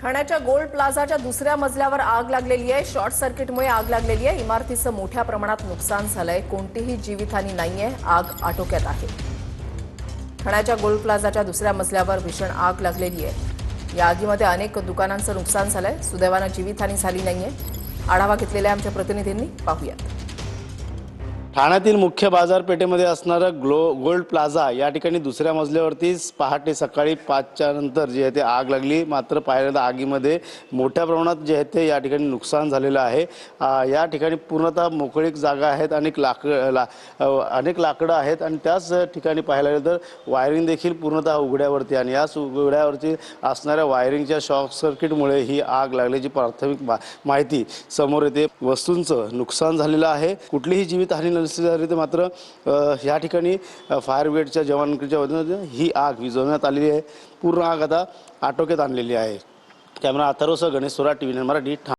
ठाण्याच्या गोल्ड प्लाझाच्या दुसऱ्या मजल्यावर आग लागलेली आहे। शॉर्ट सर्किटमुळे आग लागलेली आहे। इमारतीचं मोठ्या प्रमाणात नुकसान झालंय। कोणतीही जीवितहानी नाहीये। आग आटोक्यात आहे। ठाण्याच्या गोल्ड प्लाझाच्या दुसऱ्या मजल्यावर भीषण आग लागलेली आहे। या आगीमध्ये अनेक दुकानांचं नुकसान झालंय। सुदैवानं जीवितहानी झाली नाहीये। आढावा घेतलेला आमच्या प्रतिनिधींनी, पाहूयात। ठाण्यातील मुख्य बाजारपेठेमध्ये असणारा गोल्ड प्लाझा या ठिकाणी दुसऱ्या मजल्यावरती पहाटे सकाळी 5च्या नंतर जे आहे ते आग लागली। मात्र पाहिलेल्या आगीमध्ये मोठ्या प्रमाणात जे आहे ते या ठिकाणी नुकसान झालेलं आहे। या ठिकाणी पूर्णतः मोकळीक जागा आहेत, अनेक लाकडं आहेत आणि त्याच ठिकाणी पाहायला गेलं तर वायरिंग देखील पूर्णतः उघड्यावरती आणि याच उघड्यावरती असणाऱ्या वायरिंगच्या शॉर्ट सर्किटमुळे ही आग लागल्याची प्राथमिक माहिती समोर येते। वस्तूंचं नुकसान झालेलं आहे। कुठलीही जीवितहानी नसली तरी मात्र या ठिकाणी फायर ब्रिगेडच्या जवानांच्या वतीने ही आग विझवण्यात आलेली आहे। पूर्ण आग आता आटोक्यात आणलेली आहे। कॅमेरा अथर्वसह गणेश सोरा, टीव्ही 9 मराठी।